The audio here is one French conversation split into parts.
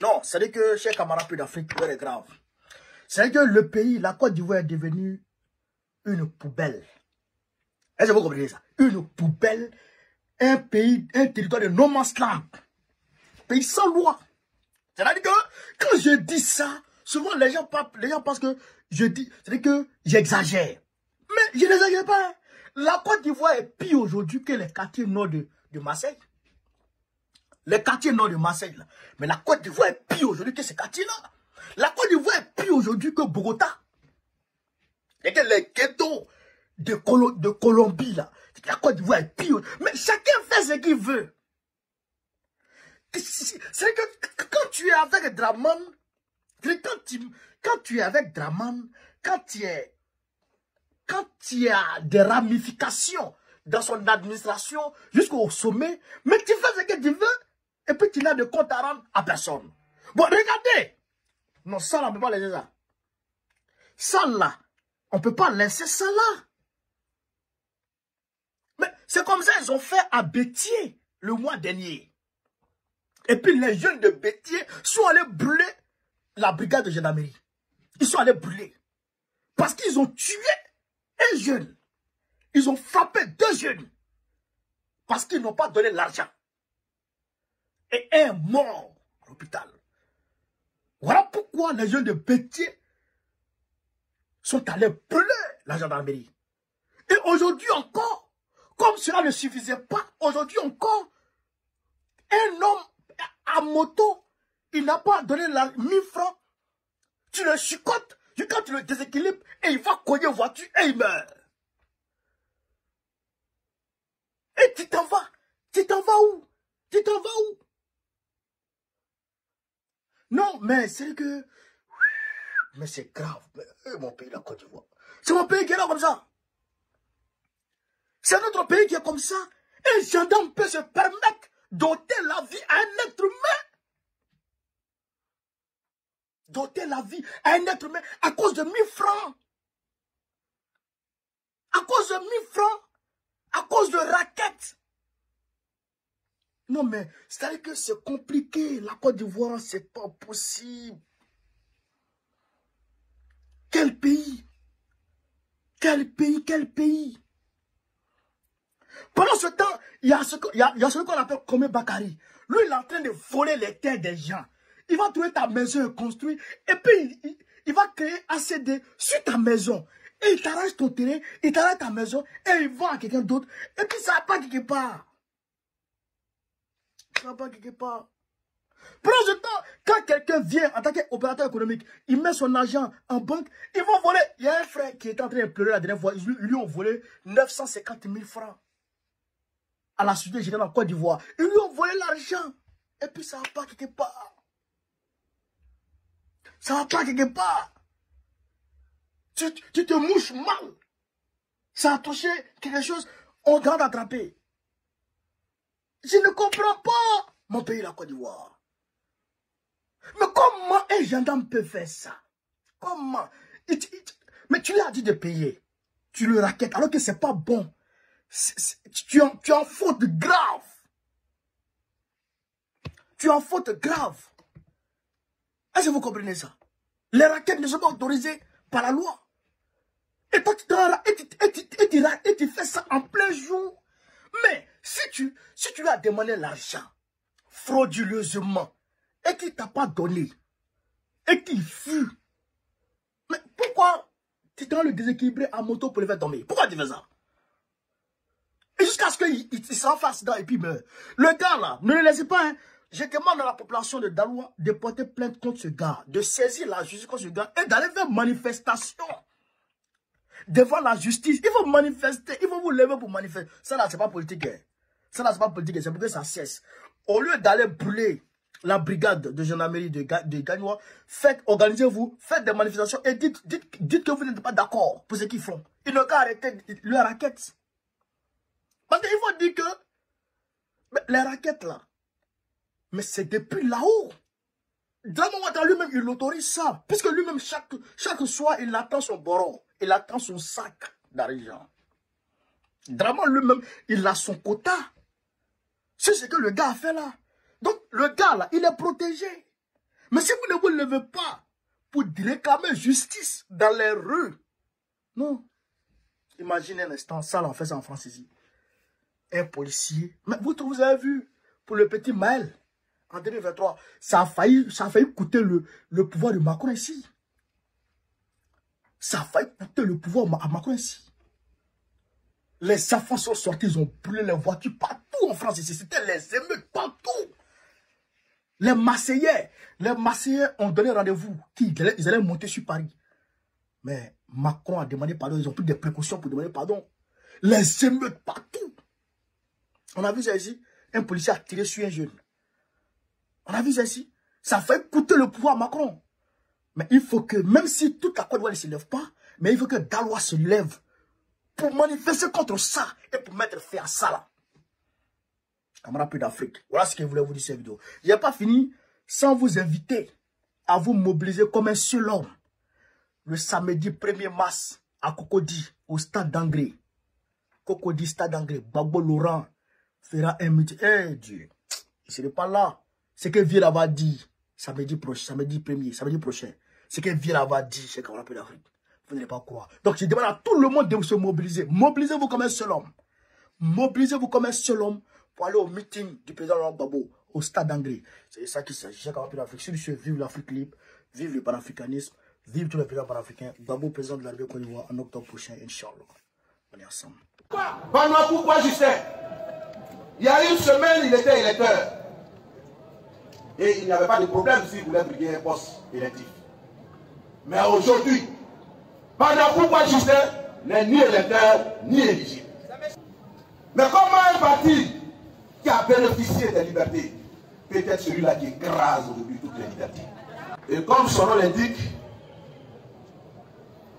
Non, c'est-à-dire que, chers camarades d'Afrique, l'heure est grave. C'est-à-dire que le pays, la Côte d'Ivoire est devenue une poubelle. Est-ce que vous comprenez ça? Une poubelle, un pays, un territoire de no man's land. Pays sans loi. C'est-à-dire que, quand je dis ça, souvent les gens pensent que je dis, c'est-à-dire que j'exagère. Mais je n'exagère pas. La Côte d'Ivoire est pire aujourd'hui que les quartiers nord de Marseille. Les quartiers nord de Marseille, là. Mais la Côte d'Ivoire est pire aujourd'hui que ces quartiers-là. La Côte d'Ivoire est pire aujourd'hui que Bogota. Et que les ghettos de Colombie, là. La Côte d'Ivoire est pire. Mais chacun fait ce qu'il veut. C'est que quand tu es avec Draman, quand tu es avec Draman, quand il y a des ramifications dans son administration jusqu'au sommet, mais tu fais ce que tu veux et puis tu n'as de compte à rendre à personne. Bon, regardez. Non, ça là, on ne peut pas laisser ça. Ça là, on ne peut pas laisser ça là. Mais c'est comme ça ils ont fait à Bétier le mois dernier. Et puis les jeunes de Bétier sont allés brûler la brigade de gendarmerie. Ils sont allés brûler. Parce qu'ils ont tué un jeune. Ils ont frappé 2 jeunes. Parce qu'ils n'ont pas donné l'argent. Et un mort à l'hôpital. Voilà pourquoi les jeunes de Bétier sont allés brûler la gendarmerie. Et aujourd'hui encore, comme cela ne suffisait pas, aujourd'hui encore, un homme à moto, il n'a pas donné 1000 francs. Tu le chicotes, quand tu le déséquilibres, et il va cogner une voiture et il meurt. Et tu t'en vas. Tu t'en vas où? Tu t'en vas où? Non, mais c'est que... Mais c'est grave. Mais, mon pays, la Côte d'Ivoire. C'est mon pays qui est là comme ça. C'est notre pays qui est comme ça. Un gendarme peut se permettre d'ôter la vie à un être humain. D'ôter la vie à un être humain à cause de 1000 francs. À cause de 1000 francs. À cause de raquettes. Non, mais c'est-à-dire que c'est compliqué. La Côte d'Ivoire, c'est pas possible. Quel pays? Quel pays? Quel pays? Pendant ce temps, il y a celui qu'on appelle Komé Bakari. Lui, il est en train de voler les terres des gens. Il va trouver ta maison et construire. Et puis, il va créer ACD sur ta maison. Et il t'arrache ton terrain, il t'arrache ta maison, et il vend à quelqu'un d'autre. Et puis, ça va pas quelque part. Ça va pas quelque part. Pendant ce temps, quand quelqu'un vient en tant qu'opérateur économique, il met son argent en banque, ils vont voler. Il y a un frère qui était en train de pleurer la dernière fois. Ils lui ont volé 950 000 francs. À la Société Générale en Côte d'Ivoire. Ils lui ont volé l'argent. Et puis ça va pas quelque part. Ça va pas quelque part. Tu te mouches mal. Ça a touché quelque chose, on doit t'attraper. Je ne comprends pas mon pays, la Côte d'Ivoire. Mais comment un gendarme peut faire ça? Comment? Mais tu lui as dit de payer. Tu le raquettes alors que c'est pas bon. Tu es en faute grave. Tu es en faute grave. Est-ce que vous comprenez ça? Les raquettes ne sont pas autorisées par la loi. Et toi, tu fais ça en plein jour. Mais si tu lui as demandé l'argent frauduleusement et qu'il ne t'a pas donné et qu'il fuit, mais pourquoi tu dois le déséquilibrer à moto pour le faire tomber? Pourquoi tu fais ça? Et jusqu'à ce qu'il s'en fasse dedans et puis meurt. Le gars là, ne le laissez pas. Hein. Je demande à la population de Daloa de porter plainte contre ce gars, de saisir la justice contre ce gars et d'aller faire manifestation devant la justice. Il faut manifester, il faut vous lever pour manifester. Ça là, c'est pas politique. Hein. Ça là, c'est pas politique, c'est pour que ça cesse. Au lieu d'aller brûler la brigade de gendarmerie de Gagnois, organisez-vous, faites des manifestations et dites que vous n'êtes pas d'accord pour ce qu'ils font. Ils n'ont qu'à arrêter leur raquette. Parce qu'il faut dire que les raquettes là, mais c'est depuis là-haut. Draman Ouattara lui-même, il autorise ça. Puisque lui-même, chaque soir, il attend son boron. Il attend son sac d'argent. Draman lui-même, il a son quota. C'est ce que le gars a fait là. Donc, le gars là, il est protégé. Mais si vous ne vous levez pas pour réclamer justice dans les rues, non. Imaginez un instant, ça, on fait ça en France ici. Un policier. Mais vous avez vu, pour le petit Maël, en 2023, ça a failli coûter le pouvoir de Macron ici. Ça a failli coûter le pouvoir à Macron ici. Les enfants sont sortis, ils ont brûlé les voitures partout en France ici. C'était les émeutes partout. Les Marseillais ont donné rendez-vous. Ils allaient monter sur Paris. Mais Macron a demandé pardon. Ils ont pris des précautions pour demander pardon. Les émeutes partout. On a vu ça ici. Un policier a tiré sur un jeune. On a vu ça ici. Ça fait coûter le pouvoir à Macron. Mais il faut que, même si toute la Côte d'Ivoire ne se lève pas, mais il faut que Gallois se lève pour manifester contre ça et pour mettre fin à ça là. Camarades peu d'Afrique. Voilà ce que je voulais vous dire cette vidéo. Je n'ai pas fini sans vous inviter à vous mobiliser comme un seul homme. Le samedi 1er mars à Cocody, au stade d'Angré. Cocody, stade d'Angré. Gbagbo Laurent fera un meeting. Eh Dieu, ce n'est pas là. Ce que Villa va dire samedi prochain. Ce que Villa va dire chez Camarades peu d'Afrique. Vous n'allez pas croire. Donc je demande à tout le monde de se mobiliser. Mobilisez-vous comme un seul homme. Mobilisez-vous comme un seul homme pour aller au meeting du président Laurent Gbagbo au stade d'Angré. C'est ça qu'il s'agit. Chez Camarades peu d'Afrique. Si vous vive l'Afrique libre, vive le panafricanisme, vive tous les présidents panafricains. Gbagbo, président de la République Côte d'Ivoire en octobre prochain, Inch'Allah. On est ensemble. Pourquoi Justin? Il y a une semaine, il était électeur. Et il n'y avait pas de problème s'il voulait briguer un poste électif. Mais aujourd'hui, pourquoi Justin n'est ni électeur, ni éligible. Mais comment un parti qui a bénéficié des libertés peut être celui-là qui écrase aujourd'hui toutes les libertés? Et comme son nom l'indique,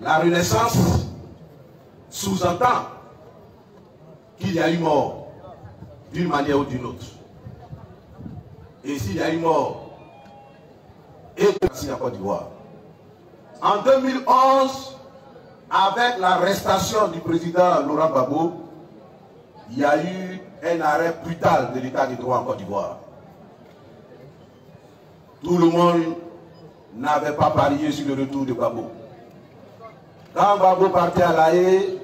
la Renaissance sous-entend qu'il y a eu mort d'une manière ou d'une autre. Et s'il y a eu mort, et ici en Côte d'Ivoire. En 2011, avec l'arrestation du président Laurent Gbagbo, il y a eu un arrêt brutal de l'état de droit en Côte d'Ivoire. Tout le monde n'avait pas parié sur le retour de Gbagbo. Quand Gbagbo partait à La Haye,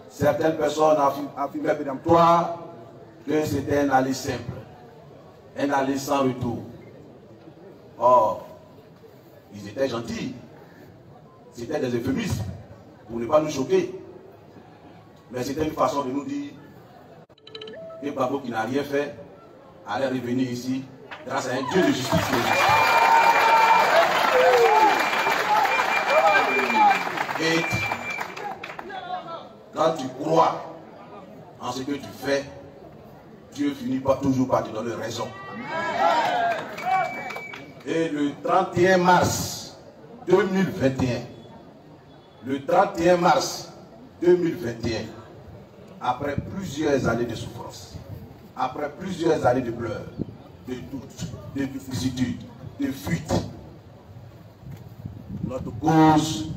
certaines personnes affirmaient péremptoire que c'était un aller simple, un aller sans retour. Or, ils étaient gentils. C'était des euphémismes pour ne pas nous choquer. Mais c'était une façon de nous dire que Gbagbo, qui n'a rien fait, allait revenir ici grâce à un Dieu de justice. Et quand tu crois en ce que tu fais, Dieu finit toujours par te donner raison. Et le 31 mars 2021, après plusieurs années de souffrance, après plusieurs années de pleurs, de doutes, de vicissitudes, de fuites, notre cause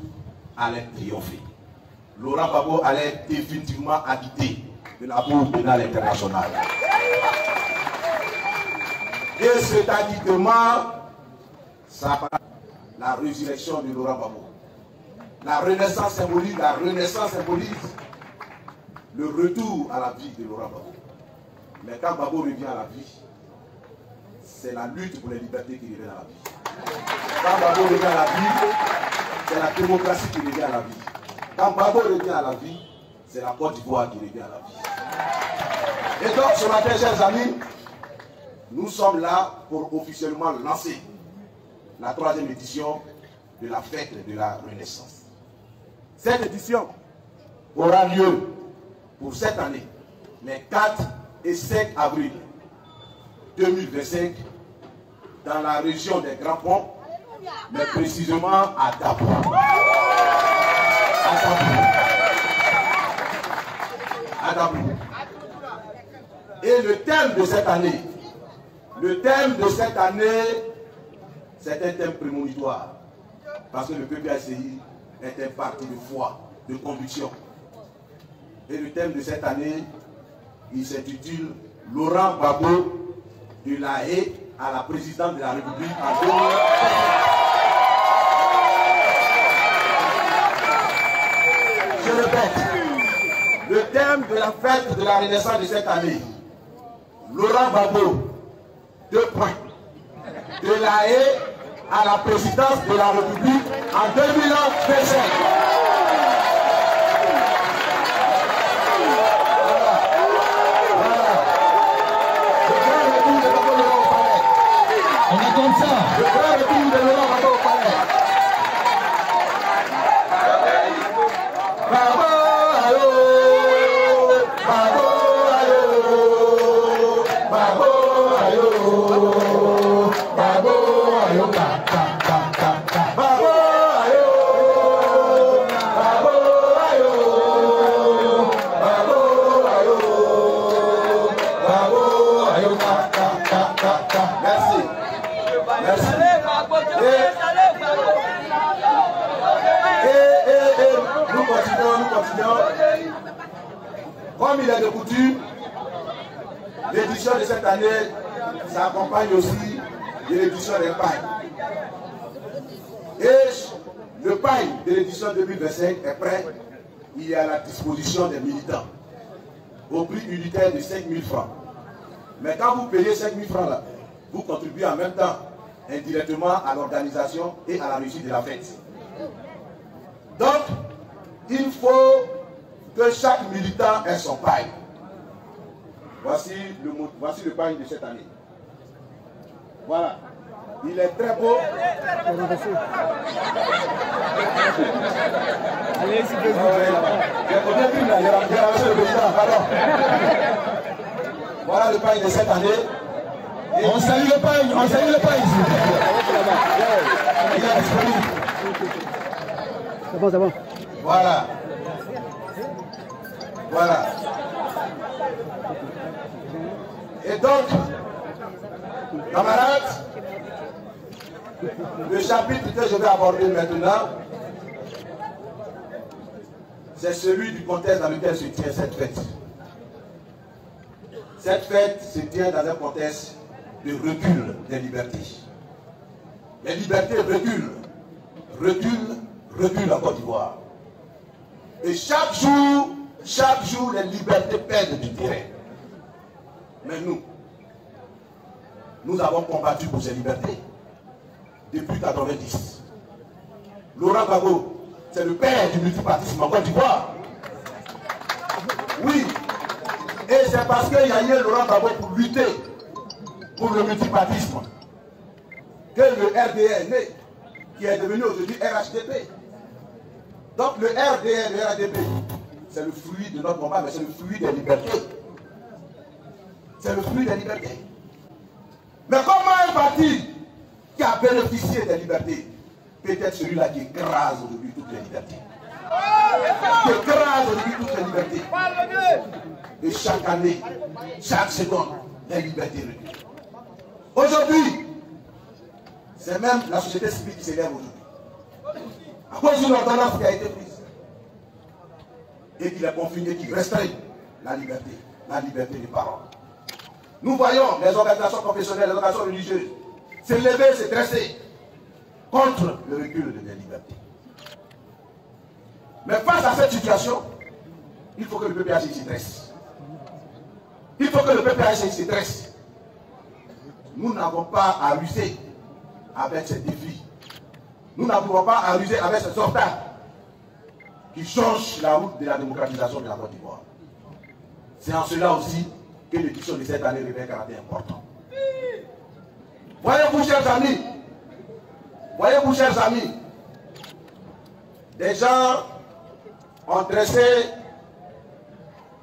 allait triompher. Laurent Gbagbo allait définitivement acquitter de la Cour pénale internationale. Et cet acquittement, ça va la résurrection de Laurent Gbagbo. La renaissance symbolise le retour à la vie de Laurent Gbagbo. Mais quand Gbagbo revient à la vie, c'est la lutte pour les libertés qui revient à la vie. Quand Gbagbo revient à la vie, c'est la démocratie qui revient à la vie. Quand Gbagbo revient à la vie, c'est la Côte d'Ivoire qui revient à la vie. Et donc ce matin, chers amis, nous sommes là pour officiellement lancer la 3e édition de la fête de la Renaissance. Cette édition aura lieu pour cette année, les 4 et 5 avril 2025, dans la région des Grands Ponts, mais précisément à Dabo. À Dabo. Et le thème de cette année, c'est un thème prémonitoire. Parce que le PPACI est un parti de foi, de conviction. Et le thème de cette année, il s'intitule Laurent Gbagbo de La Haye à la présidente de la République en 2000. Je répète, le thème de la fête de la Renaissance de cette année, Laurent Gbagbo, 2 points, de la haie à la présidence de la République en 2025. On attend ça. Le grand retour de Laurent Gbagbo au palais. Bravo, allô, bravo, allô, bravo, allô, bravo, allô, bravo, allô, bravo, allô, merci. Merci. Nous continuons. Comme il est de coutume, l'édition de cette année s'accompagne aussi de l'édition des pailles. Et le paille de l'édition 2025 est prêt. Il est à la disposition des militants au prix unitaire de 5 000 francs. Mais quand vous payez 5 000 francs là, vous contribuez en même temps indirectement à l'organisation et à la réussite de la fête. Donc, il faut que chaque militant ait son paille. Voici le paille de cette année. Voilà. Il est très beau. Allez, s'il vous Voilà le paille de cette année. Et on salue le paille, ici. Il est disponible. C'est bon, c'est bon. Voilà. Voilà. Et donc, camarades, le chapitre que je vais aborder maintenant, c'est celui du contexte dans lequel se tient cette fête. Cette fête se tient dans un contexte de recul des libertés. Les libertés reculent en Côte d'Ivoire. Et chaque jour, les libertés perdent du terrain. Mais nous avons combattu pour ces libertés depuis 1990. Laurent Gbagbo, c'est le père du multipartisme en Côte d'Ivoire. Oui. Et c'est parce qu'il y a eu Laurent Gbagbo pour lutter pour le multipartisme que le RDR est né, qui est devenu aujourd'hui RHDP. Donc le RDR, le RHDP, c'est le fruit de notre combat, mais c'est le fruit des libertés. C'est le fruit des libertés. Mais comment un parti qui a bénéficié des libertés peut être celui-là qui écrase aujourd'hui toutes les libertés? Qui écrase aujourd'hui toutes les libertés. Et chaque année, chaque seconde, les libertés reculent. Aujourd'hui, c'est même la société civile qui s'élève aujourd'hui. À cause d'une ordonnance qui a été prise et qui est confinée, qui restreint la liberté de parole. Nous voyons les organisations professionnelles, les organisations religieuses s'élever, se dresser contre le recul des libertés. Mais face à cette situation, il faut que le PPAC s'y dresse. Il faut que le PPAC s'y dresse. Nous n'avons pas à ruser avec ces défis. Nous n'avons pas à ruser avec ces obstacles qui changent la route de la démocratisation de la Côte d'Ivoire. C'est en cela aussi que l'édition de cette année revêt un caractère important. Voyez-vous, chers amis, des gens ont dressé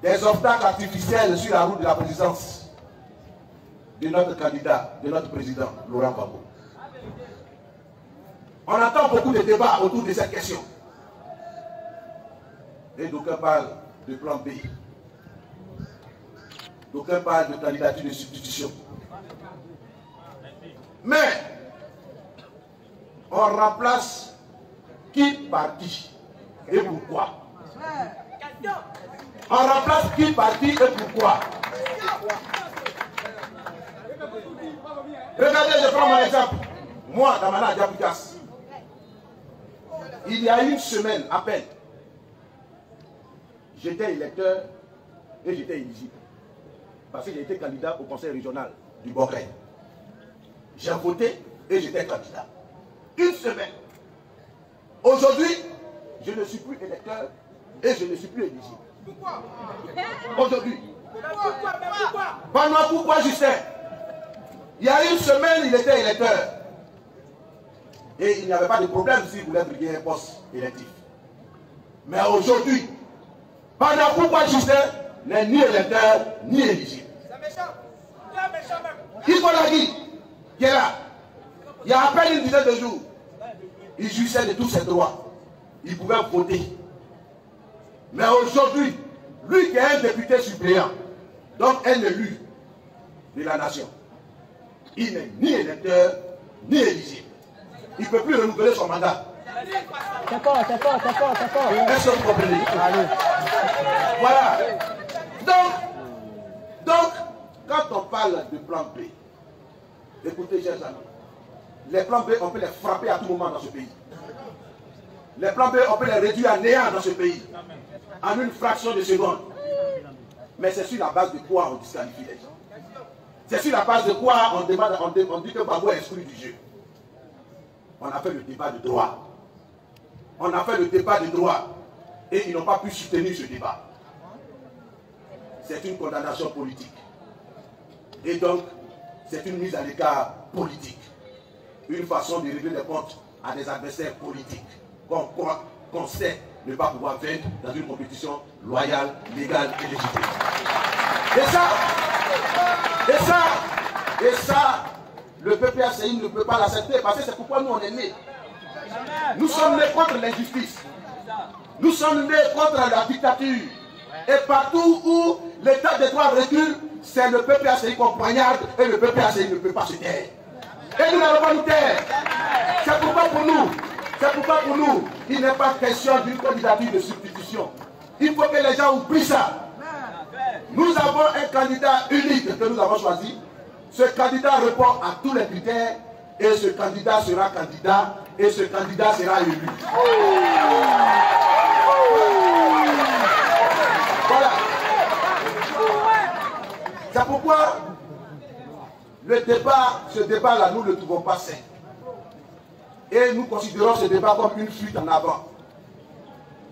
des obstacles artificiels sur la route de la présidence de notre candidat, de notre président, Laurent Gbagbo. On entend beaucoup de débats autour de cette question. Et d'aucuns parlent de plan B. D'aucuns parlent de candidature de substitution. Mais, on remplace qui par qui et pourquoi? On remplace qui par qui et pourquoi? Regardez, je prends mon exemple. Moi, dans ma Diaboukas, il y a une semaine à peine, j'étais électeur et j'étais éligible. Parce que j'ai été candidat au conseil régional du Boré. J'ai voté et j'étais candidat. Une semaine. Aujourd'hui, je ne suis plus électeur et je ne suis plus éligible. Pourquoi? Aujourd'hui. Pourquoi Justin? Il y a une semaine, il était électeur. Et il n'y avait pas de problème s'il voulait briguer un poste électif. Mais aujourd'hui, pendant pourquoi Justin n'est ni électeur ni éligible. Il faut la dire, qui est là. Il y a à peine une dizaine de jours, il jouissait de tous ses droits. Il pouvait voter. Mais aujourd'hui, lui qui est un député suppléant, donc un élu de la nation, il n'est ni électeur ni éligible. Il ne peut plus renouveler son mandat. D'accord. Est-ce que vous comprenez? Voilà. Donc, quand on parle de plan B, écoutez, chers amis, les plans B, on peut les frapper à tout moment dans ce pays. Les plans B, on peut les réduire à néant dans ce pays, en une fraction de seconde. Mais c'est sur la base de quoi on disqualifie les gens? C'est sur la base de quoi on dit que Gbagbo est exclu du jeu? On a fait le débat de droit. On a fait le débat de droit. Et ils n'ont pas pu soutenir ce débat. C'est une condamnation politique. Et donc, c'est une mise à l'écart politique. Une façon de régler les comptes à des adversaires politiques qu'on sait ne pas pouvoir vaincre dans une compétition loyale, légale et légitime. Et ça, le PPACI ne peut pas l'accepter parce que c'est pourquoi nous on est nés. Nous sommes nés contre l'injustice. Nous sommes nés contre la dictature. Et partout où l'état de droit recule, c'est le PPACI qu'on poignarde et le PPACI ne peut pas se taire. Et nous n'allons pas nous taire. C'est pourquoi pour nous, il n'est pas question d'une candidature de substitution. Il faut que les gens oublient ça. Nous avons un candidat unique que nous avons choisi. Ce candidat répond à tous les critères et ce candidat sera candidat et ce candidat sera élu. Voilà. C'est pourquoi ce débat-là, nous ne le trouvons pas sain. Et nous considérons ce débat comme une fuite en avant,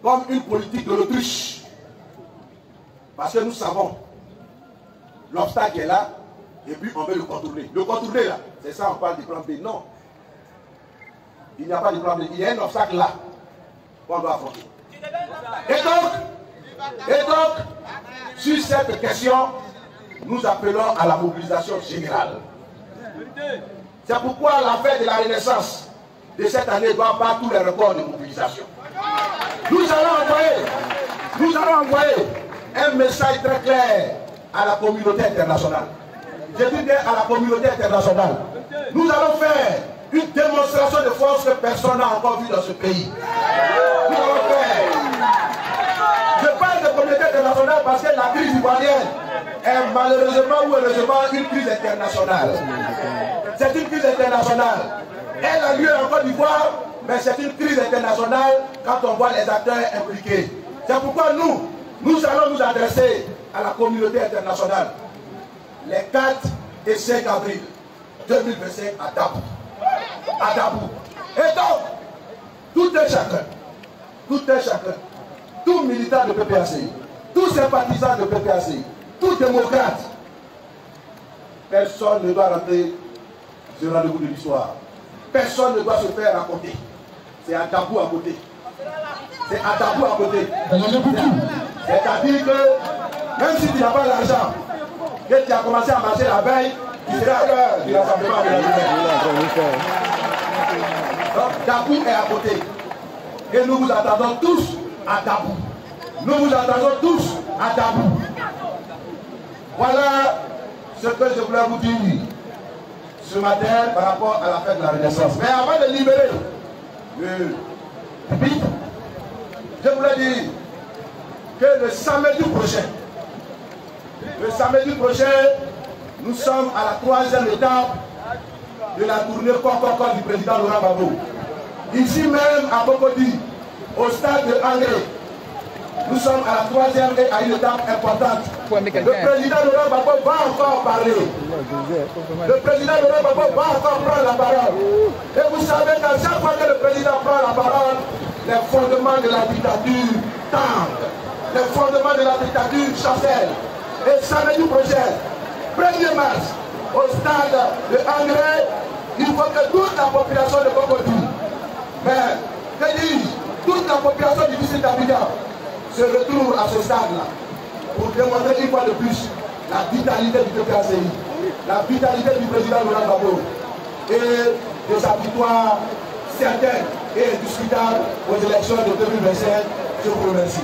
comme une politique de l'autruche. Parce que nous savons, l'obstacle est là, et puis on veut le contourner. Le contourner là, c'est ça, on parle du plan B. Non. Il n'y a pas de plan B. Il y a un obstacle là, qu'on doit affronter. Et donc, sur cette question, nous appelons à la mobilisation générale. C'est pourquoi la fête de la Renaissance de cette année doit battre tous les records de mobilisation. Nous allons envoyer un message très clair à la communauté internationale. Je dis bien à la communauté internationale. Nous allons faire une démonstration de force que personne n'a encore vue dans ce pays. Nous allons faire. Je parle de communauté internationale parce que la crise ivoirienne est malheureusement ou heureusement une crise internationale. C'est une crise internationale. Elle a lieu en Côte d'Ivoire, mais c'est une crise internationale quand on voit les acteurs impliqués. C'est pourquoi nous allons nous adresser à la communauté internationale les 4 et 5 avril 2025 à Dabou. Et donc, tout un chacun, tout militant de PPACI, tout sympathisant de PPACI, tout démocrate, personne ne doit rater ce rendez-vous de l'histoire. Personne ne doit se faire raconter. C'est à Dabou à côté. C'est-à-dire que même si tu n'as pas l'argent, que tu as commencé à marcher la veille, tu seras à l'heure du rassemblement de la journée. Donc Dabou est à côté. Et nous vous attendons tous à Dabou. Voilà ce que je voulais vous dire ce matin par rapport à la fête de la Renaissance. Mais avant de libérer le pupitre, je voulais dire que le samedi prochain, nous sommes à la 3e étape de la tournée corps du président Laurent Gbagbo. Ici même à Bokodi, au stade de Angers, nous sommes à la 3e et à une étape importante. Le président Laurent Gbagbo va encore parler. Le président Laurent Gbagbo va encore prendre la parole. Et vous savez qu'à chaque fois que le président prend la parole, les fondements de la dictature tendent. Les fondements de la dictature chancellent. Et samedi prochain, 1er mars, au stade de Angers, il faut que toute la population de Bokodi, mais que dis-je, toute la population du district d'Abidjan se retrouve à ce stade-là pour démontrer une fois de plus la vitalité du PPACI, la vitalité du président Laurent Gbagbo et de sa victoire certaine et indiscutable aux élections de 2025. Je vous remercie.